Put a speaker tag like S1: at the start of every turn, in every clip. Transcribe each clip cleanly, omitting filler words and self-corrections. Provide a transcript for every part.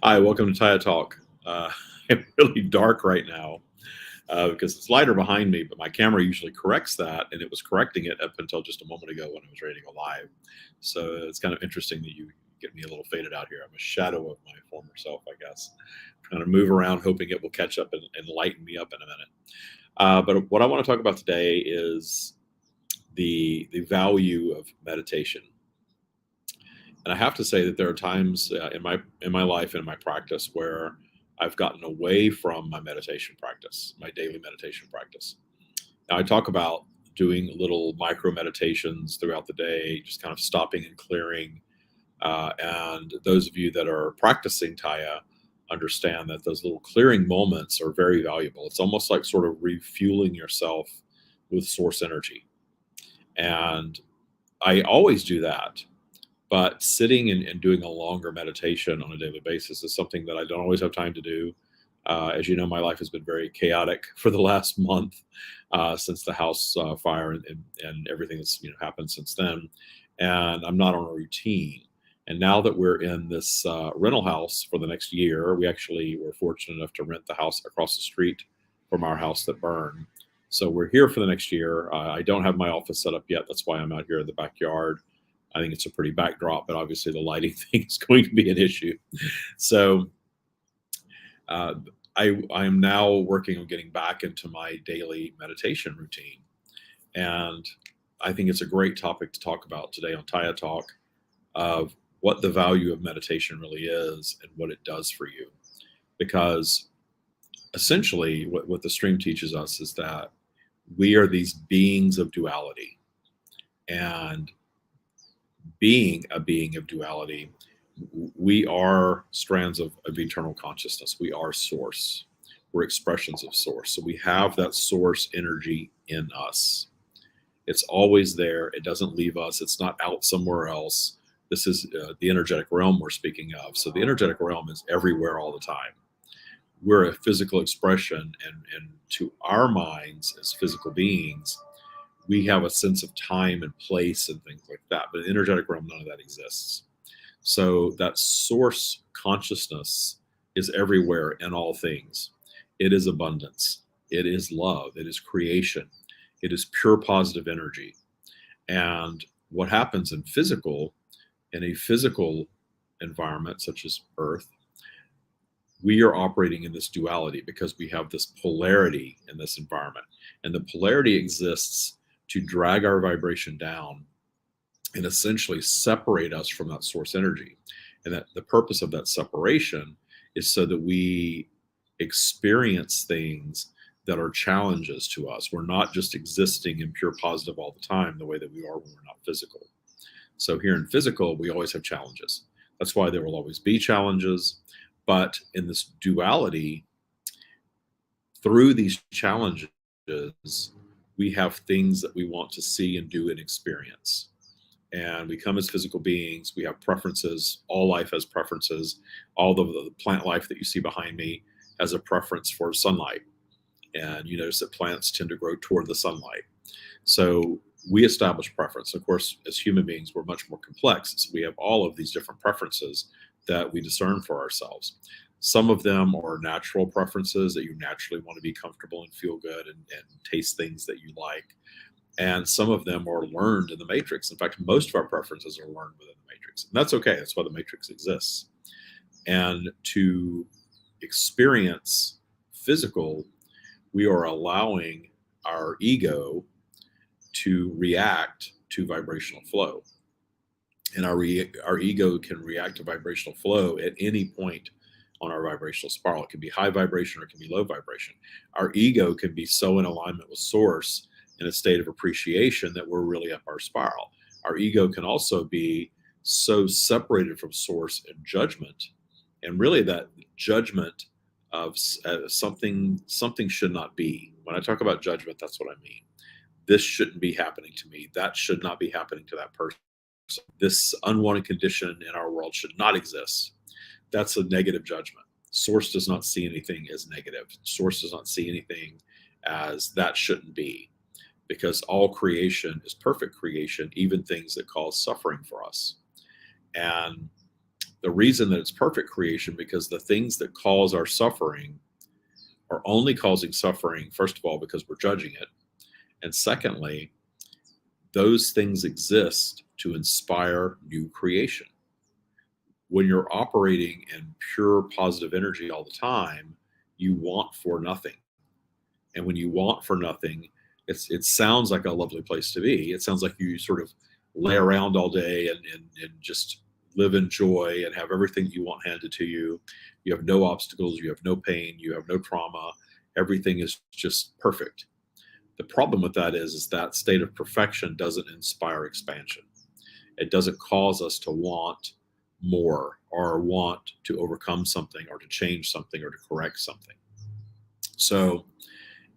S1: Hi, welcome to Tya Talk. It's really dark right now because it's lighter behind me, but my camera usually corrects that, and it was correcting it up until just a moment ago when I was ready to go live. So it's kind of interesting that you get me a little faded out here. I'm a shadow of my former self, I guess. Trying to move around, hoping it will catch up and lighten me up in a minute. But what I want to talk about today is the value of meditation. And I have to say that there are times in my life and in my practice where I've gotten away from my meditation practice, my daily meditation practice. Now I talk about doing little micro meditations throughout the day, just kind of stopping and clearing. And those of you that are practicing Taya understand that those little clearing moments are very valuable. It's almost like sort of refueling yourself with source energy. And I always do that. But sitting and doing a longer meditation on a daily basis is something that I don't always have time to do. As you know, my life has been very chaotic for the last month since the house fire and everything that's happened since then, and I'm not on a routine. And now that we're in this rental house for the next year, we actually were fortunate enough to rent the house across the street from our house that burned. So we're here for the next year. I don't have my office set up yet. That's why I'm out here in the backyard. I think it's a pretty backdrop, but obviously the lighting thing is going to be an issue. So uh, I am now working on getting back into my daily meditation routine, and I think it's a great topic to talk about today on Taya Talk of what the value of meditation really is and what it does for you. Because essentially, what the stream teaches us is that we are these beings of duality, and being a being of duality, we are strands of eternal consciousness. We are source. We're expressions of source. So we have that source energy in us. It's always there. It doesn't leave us. It's not out somewhere else. This is the energetic realm we're speaking of. So the energetic realm is everywhere all the time. We're a physical expression, and to our minds as physical beings, we have a sense of time and place and things like that. But in the energetic realm, none of that exists. So that source consciousness is everywhere in all things. It is abundance. It is love. It is creation. It is pure positive energy. And what happens in a physical environment such as Earth, we are operating in this duality because we have this polarity in this environment. And the polarity exists to drag our vibration down and essentially separate us from that source energy. And that the purpose of that separation is so that we experience things that are challenges to us. We're not just existing in pure positive all the time the way that we are when we're not physical. So here in physical, we always have challenges. That's why there will always be challenges. But in this duality, through these challenges, we have things that we want to see and do and experience. And we come as physical beings. We have preferences. All life has preferences. All the plant life that you see behind me has a preference for sunlight. And you notice that plants tend to grow toward the sunlight. So we establish preference. Of course, as human beings, we're much more complex. So we have all of these different preferences that we discern for ourselves. Some of them are natural preferences that you naturally want to be comfortable and feel good and taste things that you like. And some of them are learned in the matrix. In fact, most of our preferences are learned within the matrix. And that's okay. That's why the matrix exists. And to experience physical, we are allowing our ego to react to vibrational flow. And our ego can react to vibrational flow at any point on our vibrational spiral. It can be high vibration or it can be low vibration. Our ego can be so in alignment with source in a state of appreciation that we're really up our spiral. Our ego can also be so separated from source and judgment, and really that judgment of something should not be. When I talk about judgment, that's what I mean. This shouldn't be happening to me. That should not be happening to that person. This unwanted condition in our world should not exist. That's a negative judgment. Source does not see anything as negative. Source does not see anything as that shouldn't be, because all creation is perfect creation, even things that cause suffering for us. And The reason that it's perfect creation, because the things that cause our suffering are only causing suffering, first of all, because we're judging it. And secondly, those things exist to inspire new creation. When you're operating in pure positive energy all the time, you want for nothing. And when you want for nothing, it sounds like a lovely place to be. It sounds like you sort of lay around all day and just live in joy and have everything you want handed to you. You have no obstacles, you have no pain, you have no trauma. Everything is just perfect. The problem with that is that state of perfection doesn't inspire expansion. It doesn't cause us to want more or want to overcome something or to change something or to correct something. So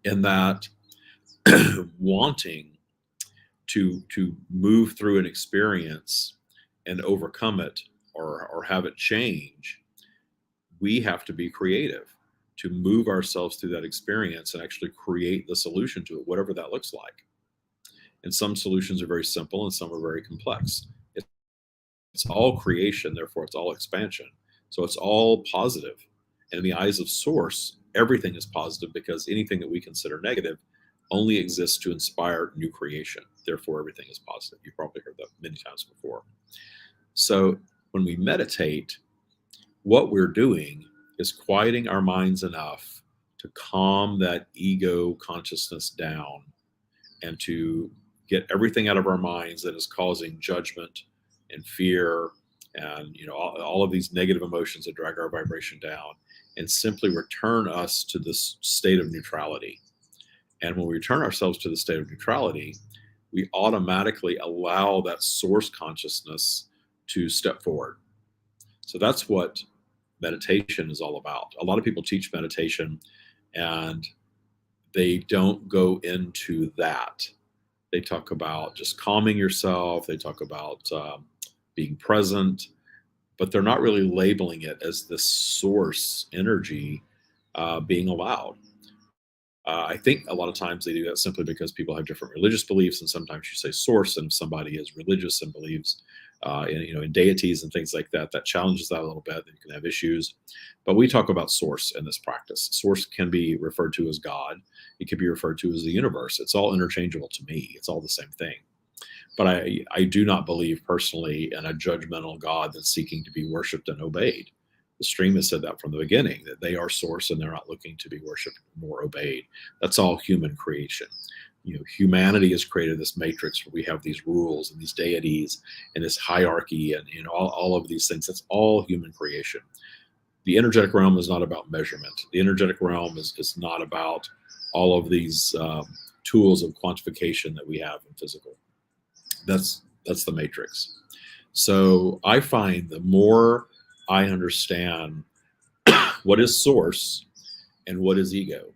S1: in that wanting to move through an experience and overcome it or have it change, we have to be creative to move ourselves through that experience and actually create the solution to it, whatever that looks like. And some solutions are very simple and some are very complex. It's all creation, therefore it's all expansion. So it's all positive. And in the eyes of Source, everything is positive, because anything that we consider negative only exists to inspire new creation. Therefore, everything is positive. You've probably heard that many times before. So when we meditate, what we're doing is quieting our minds enough to calm that ego consciousness down and to get everything out of our minds that is causing judgment and fear and all of these negative emotions that drag our vibration down, and simply return us to this state of neutrality. And when we return ourselves to the state of neutrality, we automatically allow that source consciousness to step forward. So that's what meditation is all about. A lot of people teach meditation and they don't go into that. They talk about just calming yourself. They talk about being present, but they're not really labeling it as this source energy being allowed. I think a lot of times they do that simply because people have different religious beliefs, and sometimes you say source, and if somebody is religious and believes in deities and things like that, that challenges that a little bit. Then you can have issues. But we talk about source in this practice. Source can be referred to as God. It could be referred to as the universe. It's all interchangeable to me. It's all the same thing. But I do not believe personally in a judgmental God that's seeking to be worshipped and obeyed. The stream has said that from the beginning, that they are source and they're not looking to be worshipped nor obeyed. That's all human creation. Humanity has created this matrix where we have these rules and these deities and this hierarchy and all of these things. That's all human creation. The energetic realm is not about measurement. The energetic realm is not about all of these tools of quantification that we have in physical. That's the matrix. So I find the more I understand what is source and what is ego,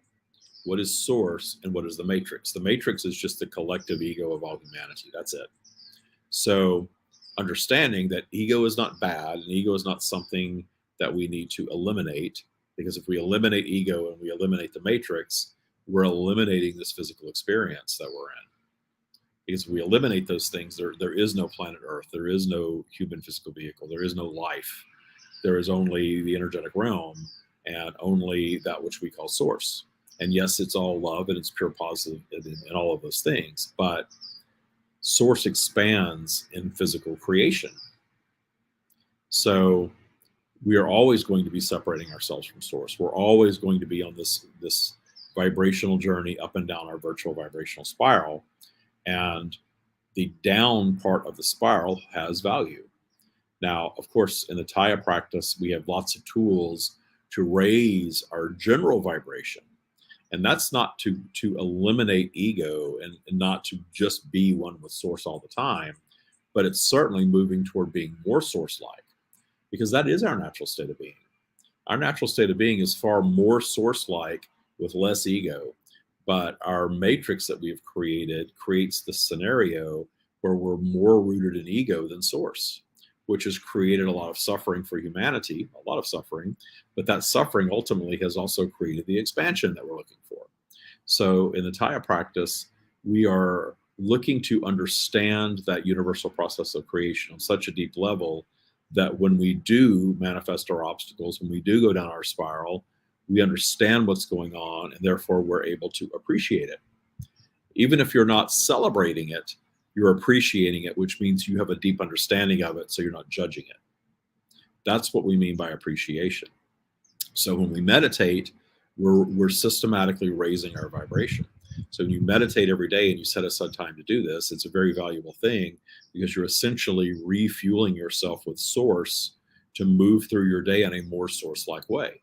S1: what is source and what is the matrix. The matrix is just the collective ego of all humanity. That's it. So understanding that ego is not bad and ego is not something that we need to eliminate, because if we eliminate ego and we eliminate the matrix, we're eliminating this physical experience that we're in. Because if we eliminate those things, there is no planet Earth, there is no human physical vehicle, there is no life. There is only the energetic realm and only that which we call source. And yes, it's all love and it's pure positive and all of those things, but source expands in physical creation. So we are always going to be separating ourselves from source. We're always going to be on this vibrational journey up and down our virtual vibrational spiral. And the down part of the spiral has value. Now, of course, in the Tya practice, we have lots of tools to raise our general vibration. And that's not to eliminate ego and not to just be one with source all the time, but it's certainly moving toward being more source-like, because that is our natural state of being. Our natural state of being is far more source-like with less ego. But our matrix that we've created creates the scenario where we're more rooted in ego than source, which has created a lot of suffering for humanity, a lot of suffering, but that suffering ultimately has also created the expansion that we're looking for. So in the Tya practice, we are looking to understand that universal process of creation on such a deep level that when we do manifest our obstacles, when we do go down our spiral, we understand what's going on, and therefore we're able to appreciate it. Even if you're not celebrating it, you're appreciating it, which means you have a deep understanding of it, so you're not judging it. That's what we mean by appreciation. So when we meditate, we're systematically raising our vibration. So when you meditate every day and you set aside time to do this, it's a very valuable thing because you're essentially refueling yourself with source to move through your day in a more source-like way.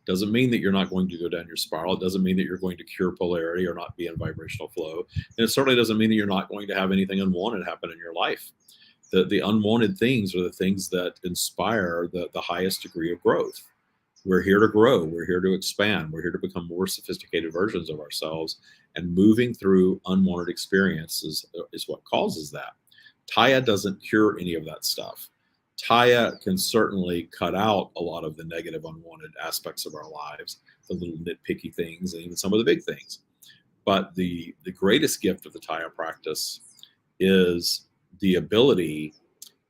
S1: Doesn't mean that you're not going to go down your spiral. It doesn't mean that you're going to cure polarity or not be in vibrational flow. And it certainly doesn't mean that you're not going to have anything unwanted happen in your life. The unwanted things are the things that inspire the highest degree of growth. We're here to grow. We're here to expand. We're here to become more sophisticated versions of ourselves. And moving through unwanted experiences is what causes that. Tya doesn't cure any of that stuff. Tya can certainly cut out a lot of the negative, unwanted aspects of our lives, the little nitpicky things, and even some of the big things. But the greatest gift of the Tya practice is the ability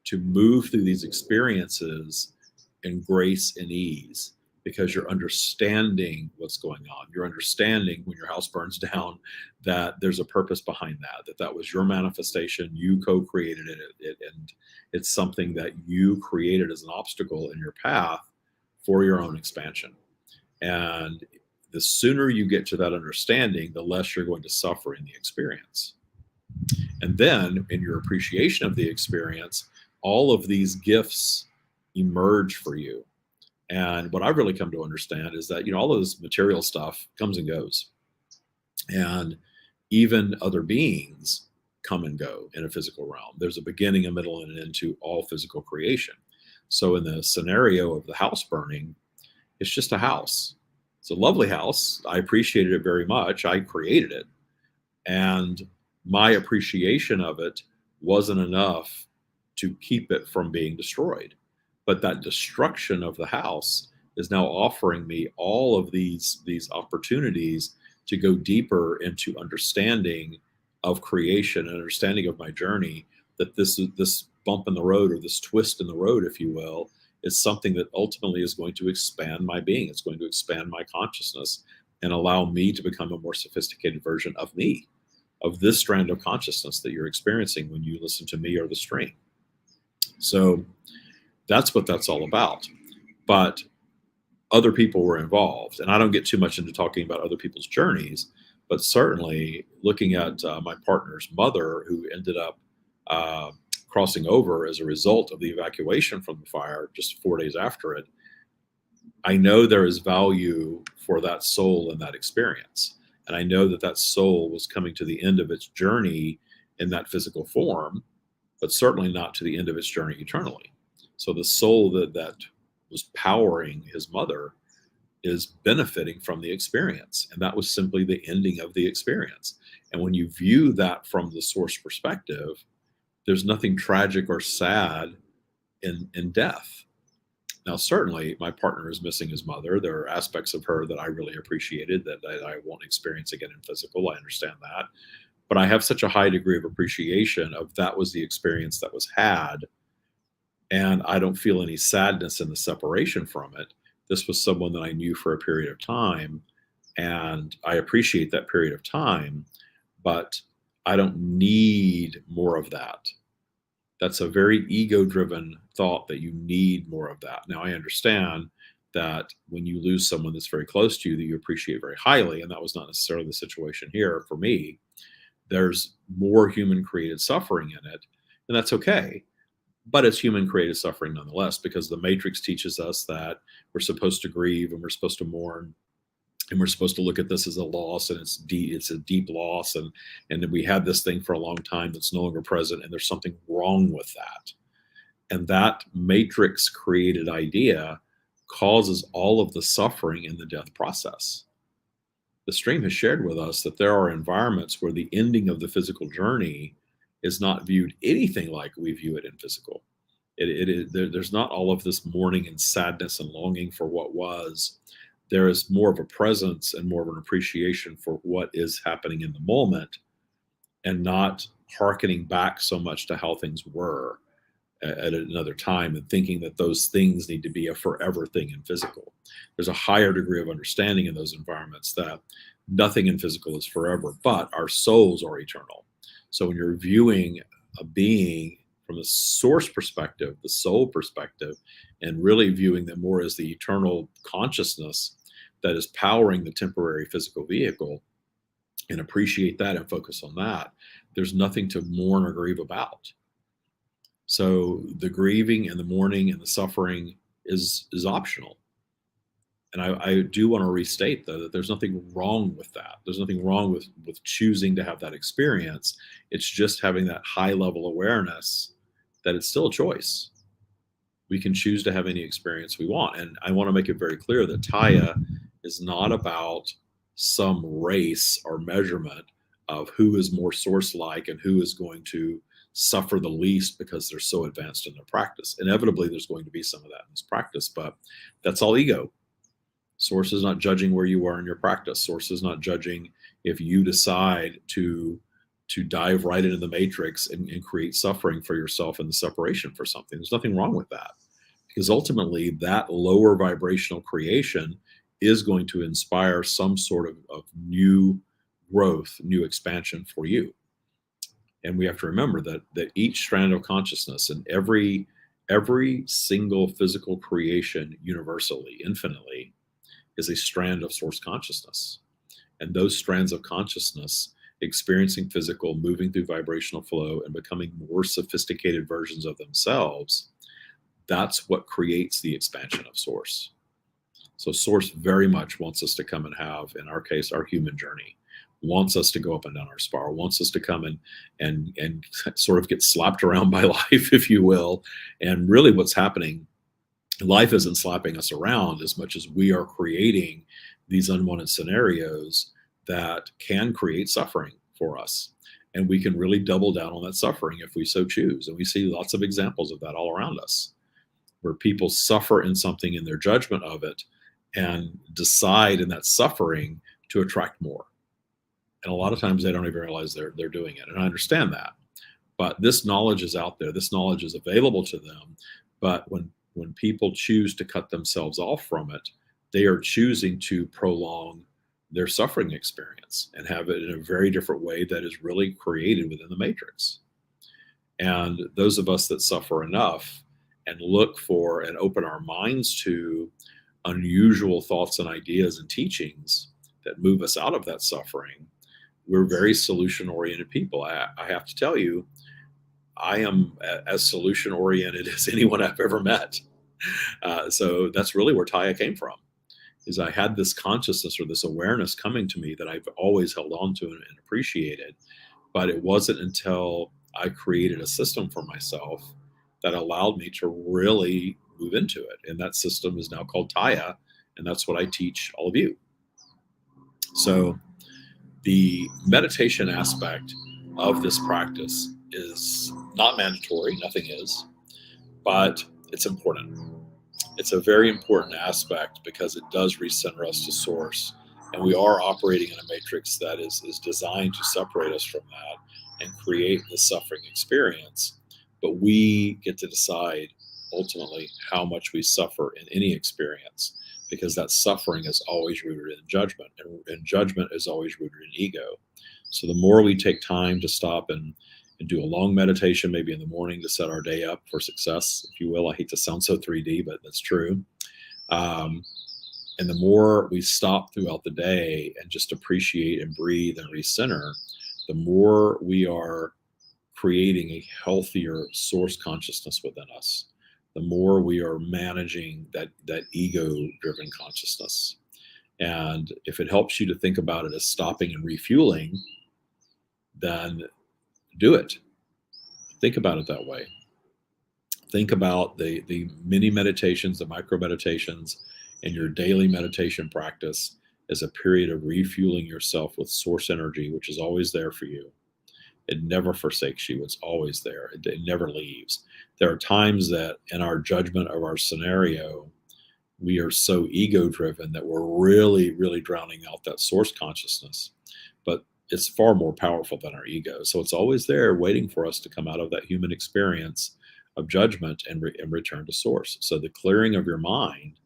S1: to move through these experiences in grace and ease, because you're understanding what's going on. You're understanding when your house burns down that there's a purpose behind that was your manifestation. You co-created it, and it's something that you created as an obstacle in your path for your own expansion. And the sooner you get to that understanding, the less you're going to suffer in the experience. And then in your appreciation of the experience, all of these gifts emerge for you. And what I've really come to understand is that, all of this material stuff comes and goes. And even other beings come and go in a physical realm. There's a beginning, a middle, and an end to all physical creation. So in the scenario of the house burning, it's just a house. It's a lovely house. I appreciated it very much. I created it. And my appreciation of it wasn't enough to keep it from being destroyed. But that destruction of the house is now offering me all of these opportunities to go deeper into understanding of creation and understanding of my journey, that this bump in the road, or this twist in the road, if you will, is something that ultimately is going to expand my being. It's going to expand my consciousness and allow me to become a more sophisticated version of me, of this strand of consciousness that you're experiencing when you listen to me or the stream. So that's what that's all about. But other people were involved. And I don't get too much into talking about other people's journeys, but certainly looking at my partner's mother, who ended up crossing over as a result of the evacuation from the fire just 4 days after it, I know there is value for that soul in that experience. And I know that soul was coming to the end of its journey in that physical form, but certainly not to the end of its journey eternally. So the soul that was powering his mother is benefiting from the experience. And that was simply the ending of the experience. And when you view that from the source perspective, there's nothing tragic or sad in death. Now, certainly my partner is missing his mother. There are aspects of her that I really appreciated that I won't experience again in physical. I understand that. But I have such a high degree of appreciation of that was the experience that was had. And I don't feel any sadness in the separation from it. This was someone that I knew for a period of time, and I appreciate that period of time, but I don't need more of that. That's a very ego-driven thought, that you need more of that. Now, I understand that when you lose someone that's very close to you that you appreciate very highly, and that was not necessarily the situation here for me, there's more human-created suffering in it, and that's okay. But it's human created suffering nonetheless, because the Matrix teaches us that we're supposed to grieve and we're supposed to mourn, and we're supposed to look at this as a loss, and it's a deep loss, and that we had this thing for a long time that's no longer present, and there's something wrong with that. And that Matrix created idea causes all of the suffering in the death process. The stream has shared with us that there are environments where the ending of the physical journey is not viewed anything like we view it in physical. There's not all of this mourning and sadness and longing for what was. There is more of a presence and more of an appreciation for what is happening in the moment, and not hearkening back so much to how things were. at another time and thinking that those things need to be a forever thing in physical. There's a higher degree of understanding in those environments that nothing in physical is forever, but our souls are eternal. So when you're viewing a being from the source perspective, the soul perspective, and really viewing them more as the eternal consciousness that is powering the temporary physical vehicle, and appreciate that and focus on that, there's nothing to mourn or grieve about. So the grieving and the mourning and the suffering is optional. And I do want to restate, though, that there's nothing wrong with that. There's nothing wrong with choosing to have that experience. It's just having that high level awareness that it's still a choice. We can choose to have any experience we want. And I want to make it very clear that Tya is not about some race or measurement of who is more source-like and who is going to suffer the least because they're so advanced in their practice. Inevitably, there's going to be some of that in this practice, but that's all ego. Source is not judging where you are in your practice. Source is not judging if you decide to dive right into the matrix and create suffering for yourself and the separation for something. There's nothing wrong with that, because ultimately that lower vibrational creation is going to inspire some sort of new growth, new expansion for you. And we have to remember that each strand of consciousness and every single physical creation universally, infinitely, is a strand of source consciousness. And those strands of consciousness, experiencing physical, moving through vibrational flow, and becoming more sophisticated versions of themselves, that's what creates the expansion of source. So source very much wants us to come and have, in our case, our human journey, wants us to go up and down our spiral, wants us to come and sort of get slapped around by life, if you will. And really what's happening, life isn't slapping us around as much as we are creating these unwanted scenarios that can create suffering for us. And we can really double down on that suffering if we so choose. And we see lots of examples of that all around us, where people suffer in something in their judgment of it and decide in that suffering to attract more. And a lot of times they don't even realize they're doing it. And I understand that. But this knowledge is out there. This knowledge is available to them. But when people choose to cut themselves off from it, they are choosing to prolong their suffering experience and have it in a very different way that is really created within the matrix. And those of us that suffer enough and look for and open our minds to unusual thoughts and ideas and teachings that move us out of that suffering, we're very solution-oriented people. I have to tell you, I am as solution-oriented as anyone I've ever met. So that's really where Tya came from, is I had this consciousness or this awareness coming to me that I've always held on to and appreciated. But it wasn't until I created a system for myself that allowed me to really move into it. And that system is now called Tya, and that's what I teach all of you. So the meditation aspect of this practice is not mandatory, nothing is, but it's important. It's a very important aspect because it does recenter us to source. And we are operating in a matrix that is designed to separate us from that and create the suffering experience. But we get to decide ultimately how much we suffer in any experience, because that suffering is always rooted in judgment, and judgment is always rooted in ego. So the more we take time to stop and do a long meditation, maybe in the morning, to set our day up for success, if you will. I hate to sound so 3D, but that's true. And the more we stop throughout the day and just appreciate and breathe and recenter, the more we are creating a healthier source consciousness within us. The more we are managing that ego-driven consciousness. And if it helps you to think about it as stopping and refueling, then do it. Think about it that way. Think about the mini meditations, the micro meditations, and your daily meditation practice as a period of refueling yourself with source energy, which is always there for you. It never forsakes you. It's always there. It never leaves. There are times that in our judgment of our scenario, we are so ego-driven that we're really, really drowning out that source consciousness. But it's far more powerful than our ego. So it's always there waiting for us to come out of that human experience of judgment and return to source. So the clearing of your mind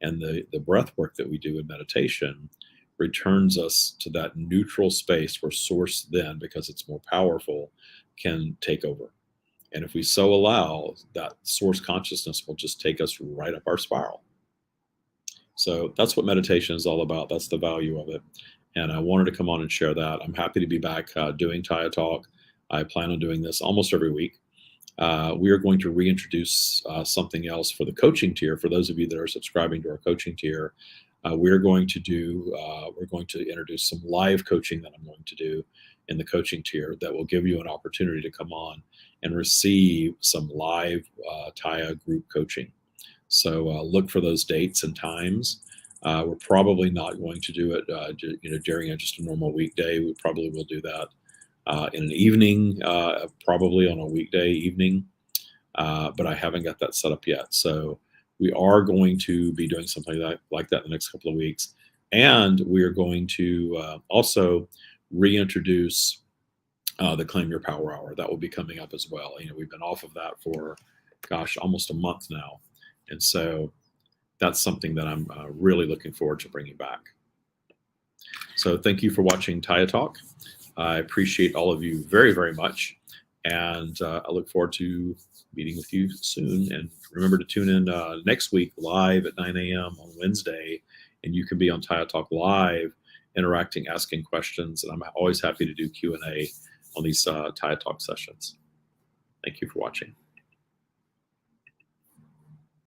S1: and the breath work that we do in meditation returns us to that neutral space where source then, because it's more powerful, can take over. And if we so allow, that source consciousness will just take us right up our spiral. So that's what meditation is all about. That's the value of it. And I wanted to come on and share that. I'm happy to be back doing Tya Talk. I plan on doing this almost every week. We are going to reintroduce something else for the coaching tier. For those of you that are subscribing to our coaching tier, we're going to introduce some live coaching that I'm going to do in the coaching tier that will give you an opportunity to come on and receive some live Tya group coaching. So look for those dates and times. We're probably not going to do it, during just a normal weekday. We probably will do that in an evening, probably on a weekday evening, but I haven't got that set up yet. So we are going to be doing something like that in the next couple of weeks. And we are going to also reintroduce the Claim Your Power Hour. That will be coming up as well. We've been off of that for, almost a month now. And so that's something that I'm really looking forward to bringing back. So thank you for watching Tya Talk. I appreciate all of you very, very much. And I look forward to meeting with you soon. And remember to tune in next week live at 9 a.m. on Wednesday. And you can be on Tya Talk Live, interacting, asking questions. And I'm always happy to do Q&A on these Tya Talk sessions. Thank you for watching.